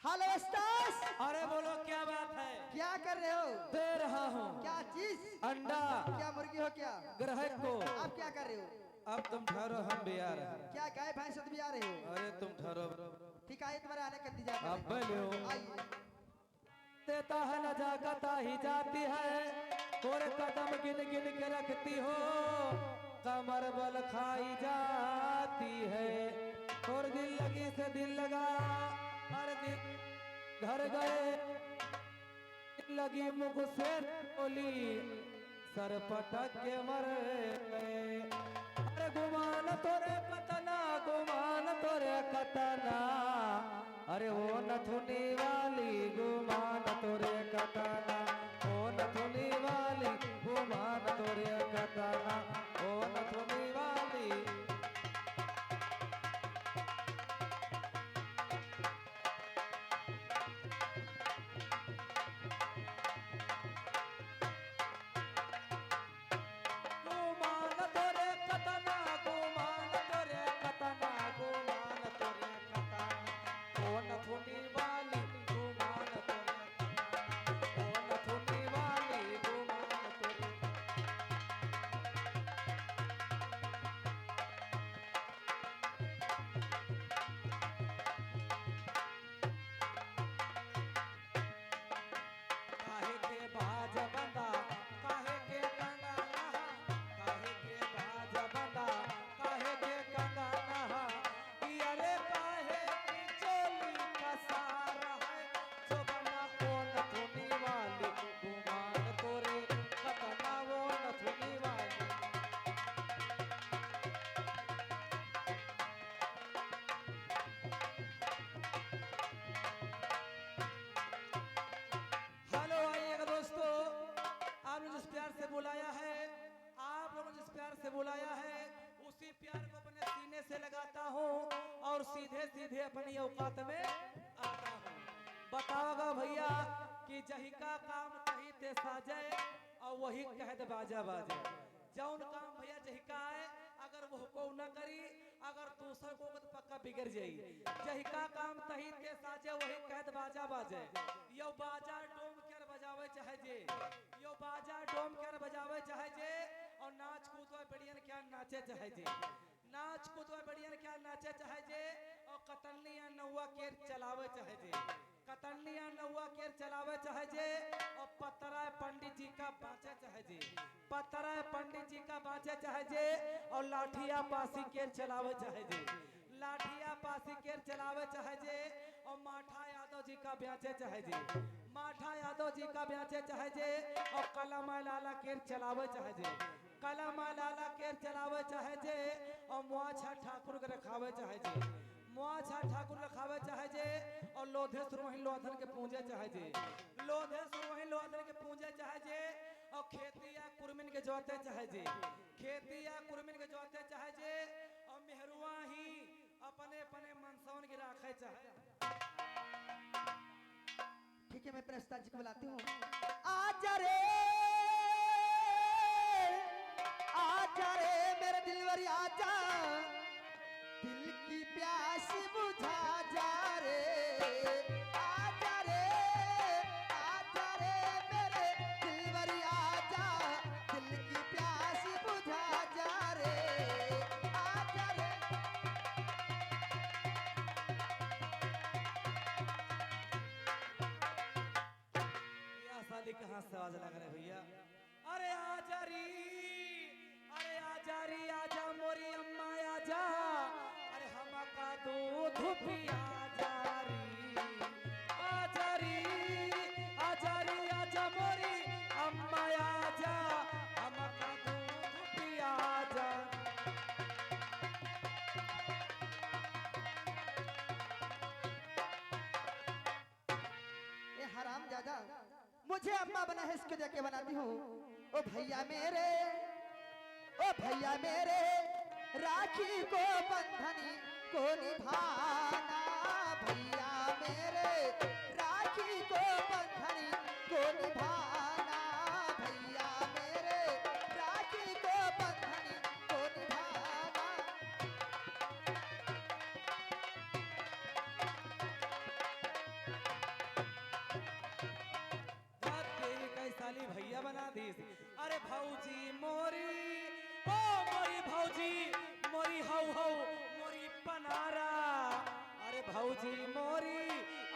Hello stars. अरे बोलो क्या बात है। क्या कर रहे हो? दे रहा हूँ। क्या चीज? अंडा। क्या मुर्गी हो क्या? ग्राहक को। आप क्या कर रहे हो? अब तुम ठहरो, हम भी आ रहे हैं। क्या गाय भैंस भी आ रहे हो? अरे तुम ठहरो। ठीक है, तुम्हारे आने का इंतजार अब बोलो। आइए। देता है नजाकत ही जाती है, और कदम गिन गिन के रखती हो, कमर बल खाई जाती है, और दिल लगी से दिल लगा, हर दिन घर गए लगी मुख से बोली, सर पटक के मर गए। अरे गुमान तोरे कतना, गुमान तोरे कतना, अरे वो नथुनी वाली गुमान तोरे कतना, ओ नथुनी वाली गुमान तोरे कतना, ओ नथुनी वाली। बुलाया है, आप लोगों ने जिस प्यार से बुलाया है, उसी प्यार को अपने सीने से लगाता हूँ और सीधे सीधे अपनी औकात में आता हूँ। बताओगा भैया कि जही का काम तही ते साजे और वही कहत बाजा बाजे। जौन काम भैया जही का है, अगर वो को न करी, अगर दूसर को तो पक्का बिगड़ जाई। जही का काम तही ते साजे वही कहत बाजा बाजे। यो बाजा डोम कर बजावे चाहे जे, यो बाजा डोम कर बजावे चाहे जे, और नाच कूदवा बढ़ियन क्या नाचे चाहे जे, नाच कूदवा बढ़ियन क्या नाचे चाहे जे, और कतरनिया नौवा केर चलावे चाहे जे, कतरनिया नौवा केर चलावे चाहे जे, और पतराय पंडित जी का बाँचे चाहे जे, पतराय पंडित जी का बाँचे चाहे जे, और लाठिया पासी केर चलावे चाहे जे, लाठिया पासी केर चलावे चाहे जे, और माठा यादव जी का ब्याचे चाहे जे, माठा यादव जी का ब्याचे चाहे जे, और कलमा लाला केर चलावे चाहे जे, कलमा लाला केर चलावे चाहे जे, और मुआछा ठाकुर के रखावे चाहे जे, मुआछा ठाकुर रखावे चाहे जे, और लोधेश्वर वहीं लोधन के पूजे चाहे जे, लोधेश्वर वहीं लोधन के पूजे चाहे जे, और खेतिया कुरमिन के जोते चाहे जे, खेतिया कुरमिन के जोते चाहे जे, और मेहरुआ ही अपने अपने मनसौन की राखे चाहे। ठीक है, मैं प्रस्ताव जी को बुलाती हूँ। आजा रे, आजा रे मेरे दिलवरी आजा, दिल की प्यास बुझा जा रे, आजा रे, आजा रे मेरे दिलवरी आजा, दिल की प्यास बुझा जा रे, आजा रे। शादी कहाँ से आवाज लग रहे भैया। अरे आजा री, अरे आजा री, आजा मोरी अम्मा आजा, अरे हम का दूध पिया जा री, आजा री, आजा री, आजा मोरी अम्मा आजा, हम का दूध पिया जा। ये हराम ज्यादा मुझे अम्मा बना है, इसको देखे बनाती हूँ। ओ भैया मेरे, ओ भैया मेरे, राखी को बंधनी को निभाना, भैया मेरे राखी को बंधनी को निभाना, भैया मेरे राखी को बंधनी को निभाना। अरे भौजी मोरी ओ मोरी भौजी मोरी हौ हौ मोरी पनारा। अरे भौजी मोरी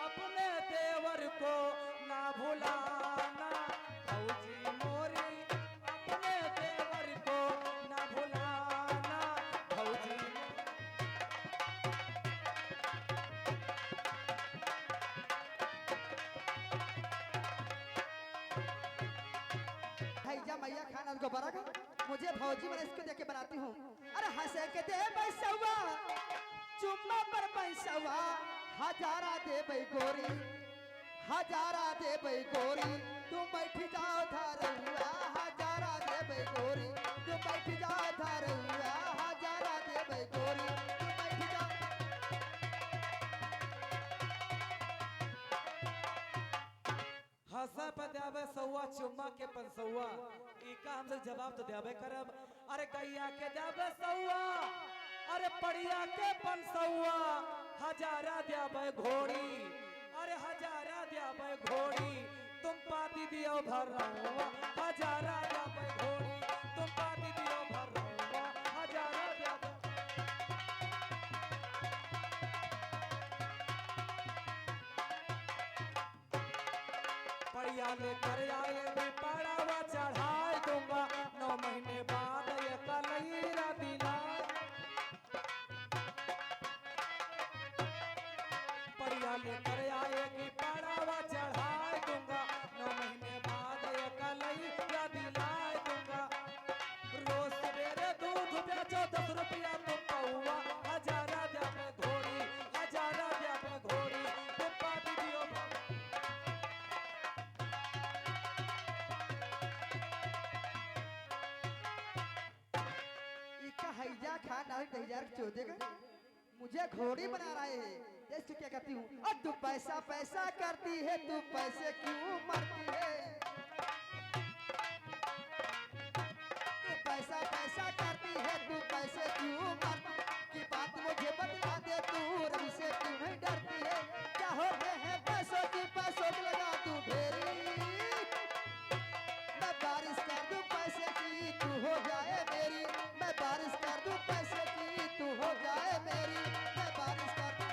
अपने देवर को ना भुलाना। भौजी मोरी अपने देवर को ना भुलाना। भौजी भैया मैया खाना दोबारा का मुझे भौजी मैंने इसको देख के बनाती हूँ। अरे हंसे के दे बैसवा चुम्मा पर बैसवा हजारा दे बई गोरी हजारा दे बई गोरी तुम बैठ जाओ धरहुआ हजारा दे बई गोरी तुम बैठ जाओ धरहुआ हजारा दे बई गोरी तुम बैठ जाओ। हंसा पे देवे सौआ चुम्मा के पंसौआ इका हमसे जवाब तो देवे करब। अरे गैया के देवे सौआ अरे पड़िया के पंसौआ हजारा देवे घोड़ी। अरे हजारा देवे घोड़ी तुम पाती दियो भरवा हजारा देवे घोड़ी तुम पाती दियो भरवा हजारा देवे। पड़िया लेकर आए पाड़ावा चढ़ाए दूंगा 9 महीने बाद ये कलईरा दिला। पड़िया लेकर आए कि पाड़ावा चढ़ाए दूंगा 9 महीने बाद ये कलईरा दिलाए दूंगा। रोज सवेरे दूध बेचो 10 रुपया तुम पौआ हजारा देवे घोड़ी हजारा देवे घोड़ी तुम पाती दियो। इका हैजा खान और दहिजार चोदेगा मुझे घोड़ी बना रहे हैं। देख क्या कहती हूँ और तू पैसा पैसा करती है तू पैसे क्यों मरती है। तू पैसा पैसा करती है तू पैसे क्यों मरती की बात मुझे बतला दे तू रवि से क्यों नहीं डरती है। क्या हो गए हैं पैसों की लगा तू ढेरी मैं बारिश कर दूं पैसे की तू हो जाए मेरी मैं बारिश कर दूं पैसे की तू हो जाए मेरी मैं बारिश कर दूं।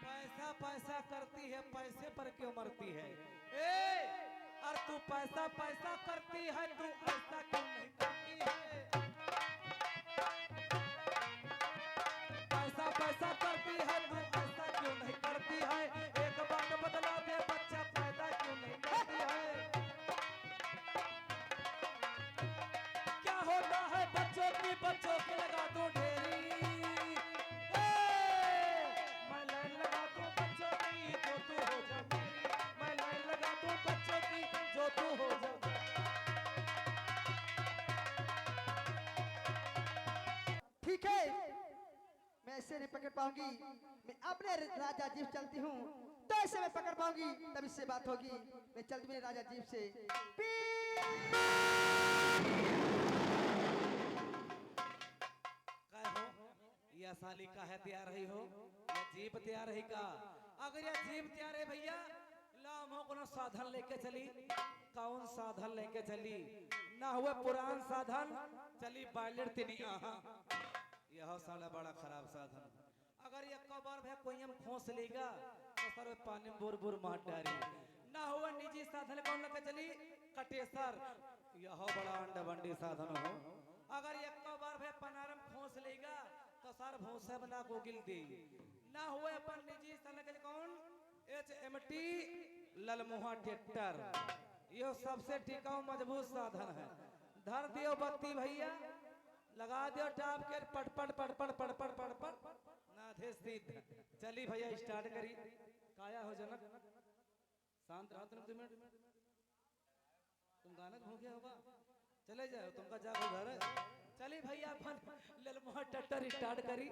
पैसा पैसा करती है पैसे पर क्यों मरती है। ए और तू पैसा पैसा करती है तू ऐसा क्यों नहीं करती है। पैसा पैसा करती है तू ऐसा क्यों नहीं करती है। एक बात बतला दे बच्चा पैदा क्यों नहीं करती है। क्या होता है बच्चों की लगा दो ढेरी। मैं लाइन लगा दूं बच्चों की जो तू हो जा मेरी। मैं लाइन लगा दूं बच्चों की जो तू हो जा। ठीक है मैं ऐसे नहीं पकड़ पाऊंगी मैं अपने राजा जीप चलती हूँ तो ऐसे मैं पकड़ पाऊंगी तब इससे बात होगी। मैं चलती मेरे राजा जीप से काय हो या साली का है तैयार रही हो या जीप तैयार रही का। अगर यह जीप तैयार है भैया लाम हो कोनो साधन लेके चली। कौन साधन लेके चली ना हुए पुरान साधन चली बाइलेट तिनी आहा यह साला बड़ा खराब साधन। अगर ये कबार भे कोई हम खोस लेगा तो सर पानी बुर बुर मार डारी। ना हुआ निजी साधन कौन लेके चली कटेसर यह बड़ा अंडा बंडी साधन हो। अगर ये कबार भे पनारम खोस लेगा तो सर भूसे बना को गिल दी। ना हुए अपन निजी साधन के कौन HMT ललमुहा ट्रैक्टर ये सबसे टिकाऊ मजबूत साधन है। धर दियो बत्ती भैया लगा दियो टाप के पट पट पट पट पट पट पट पट ना थे सीध चली भैया स्टार्ट करी। काया हो जनक शांत रहो तुम 2 मिनट तुम गाना भूखे होगा चले जाओ तुमका जाओ घर चली भैया अपन ललमुहा ट्रैक्टर स्टार्ट करी।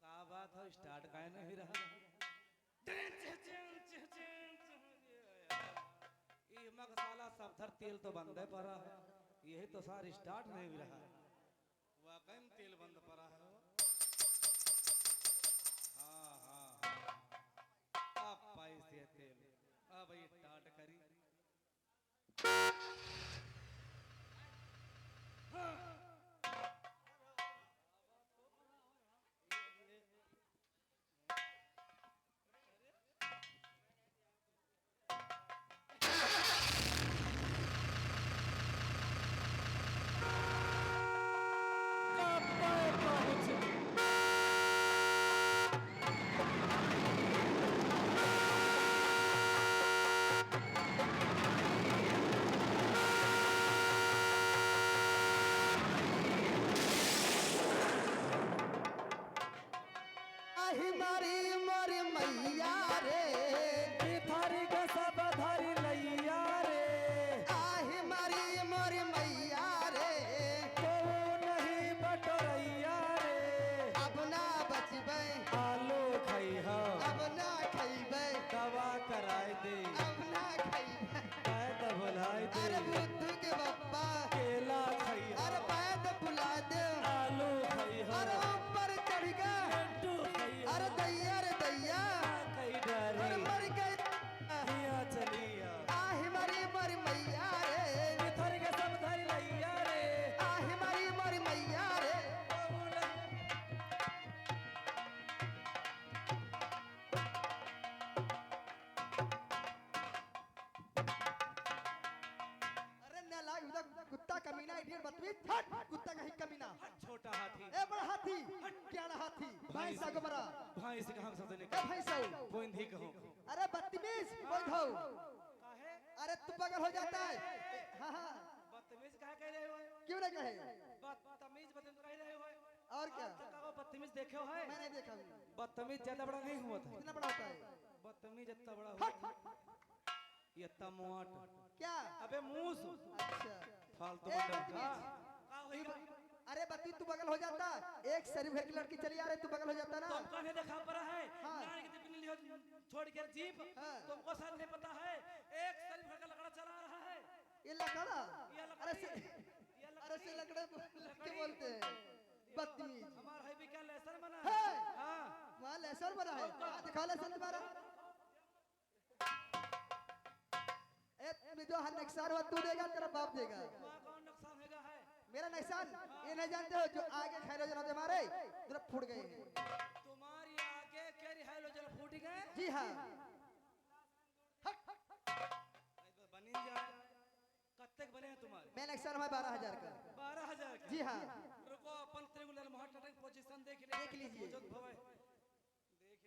का बात हो स्टार्ट काहे नहीं रहा। ये मसाला सब धर तेल तो बंद है पड़ा है यही तो सार स्टार्ट नहीं रहा। वाकई में तेल बंद पड़ा है। भाई टाट करी आही मारी मोरी मैया रे, थारी का सब धारी लैया रे, आही मारी मोरी मैया रे, तो नहीं बटोरैया रे, अब ना बचबै, आलू खैहा अब ना खैबै, दवा कराए दे, अब ना खैबै, पैद भुलाए दे, अरे बुद्धू के बप्पा, केला खैहा, अरे पैद फुला दे, आलू खैहा, अरे ऊपर चढ़ गा, लड्डू खैहा, अरे दैया रे दैया, कई अरे डरी मर गई, हिया चलिया, आही मारी मोरी मैया रे, थारी का सब धारी लैया रे, आही मारी मोरी मैया रे, अरे नालायक उधर कुत्ता कमीना इडियट बदतमीज, हट कुत्ता कहीं कमीना, छोटा हाथी ए बड़ा हाथी, क्या ना हाथी, भैंसा को बड़ा, भाई से कहाँ समझने ए भैंसा, बोंधी कहो अरे बदतमीज बोल दो, काहे अरे तू पागल हो जाता है, हाँ हाँ, बदतमीज काहे कह रहे हो क्यों ना कहे, बदतमीज कह रहे हो और क्या, कहो बदतमीज देखे हो है मैं नहीं देखा हूँ, बदतमीज ज्यादा बड़ा नहीं हुआ था कितना बड़ा होता है, बदतमीज इतना बड़ा हट, हुआ ये इतना मोट क्या, अबे मूस अच्छा, फालतू ए बंदर बदतमीज, अरे बत्ती तू बगल हो जाता, एक शरीफ घर की लड़की चली आ रही तू बगल हो जाता ना, तुमको नहीं देखा पड़ा है हाँ। नानी की टिफिन लियो छोड़ के जीप हाँ। तुमको शायद नहीं पता है एक शरीफ का लकड़ा चला रहा है ये लकड़ा, ये अरे लकड़ी से, ये अरे से लकड़े लड़के बोलते हैं, बदतमीज, हमारा है भी क्या लेसन बना है। है हाँ वहाँ लेसर बना है, दिखा लेसर तुम्हारा, ए जो हर नुकसान हुआ तू देगा तेरा बाप देगा, वहाँ कौन नुकसान होगा है मेरा नुकसान ये नहीं जानते हो जो आगे खैरो जनाब हमारे तुरंत फूट गए हैं, तुम्हारी आगे केरी हाइड्रोजन फूट गए जी हाँ, बनी जाए कब तक बने हैं तुम्हारे मैं नुकसान हुआ 12,000 का, 12,000 का जी हाँ, रुको अपन त्रिगुलर महाटटक पोजीशन देख देख लीजिए। देख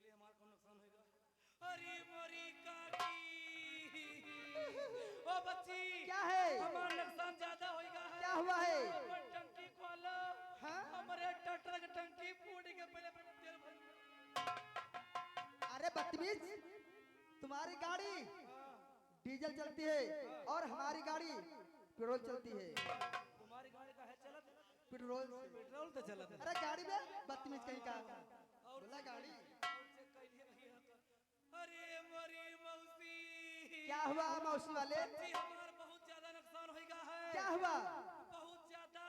लिए हमारा कौन नुकसान होगा अरे मोरी काकी ओ बच्ची क्या है, हमारा नुकसान ज्यादा होगा है क्या हुआ है, अपन टंकी खोलो हाँ? हमारे ट्रैक्टर की टंकी फूट के पहले तेल भर अरे बदतमीज, तुम्हारी गाड़ी डीजल चलती है और हमारी गाड़ी पेट्रोल चलती है, तुम्हारी गाड़ी का है चलत पेट्रोल से, पेट्रोल तो चलत है अरे गाड़ी में बदतमीज कहीं का, बोला गाड़ी, अरे मोरी मौसी क्या हुआ मौसी वाले, जी हमारा बहुत ज्यादा नुकसान होगा है क्या हुआ, बहुत ज्यादा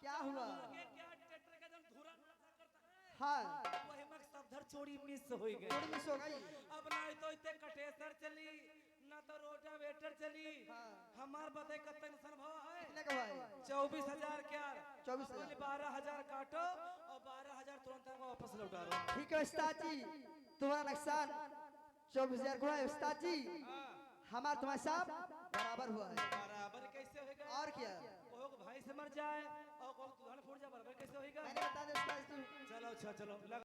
क्या हुआ, आगे क्या ट्रैक्टर का जब धुरा करता है हाँ वही में सब धर चोरी मिस हो गई थोड़ी मिस हो गई, अब ना तो इतने कटेसर चली ना तो रोटावेटर चली हाँ। हमार बताए कितना नुकसान भाव है कितने का हुआ है, 24,000 क्या 24,000, 12,000 काटो और 12,000 तुरंत वापस लौटा दो ठीक है उस्ताद जी, तुम्हारा नुकसान 24,000 हुआ है उस्ताद जी, हमारा तुम्हारे साथ बराबर हुआ है, बराबर कैसे होगा और क्या, कोई को भाई से मर जाए और कोई दुल्हन फूट जाए बराबर कैसे होगा मैंने बता दिया उस्ताद जी। चलो अच्छा चलो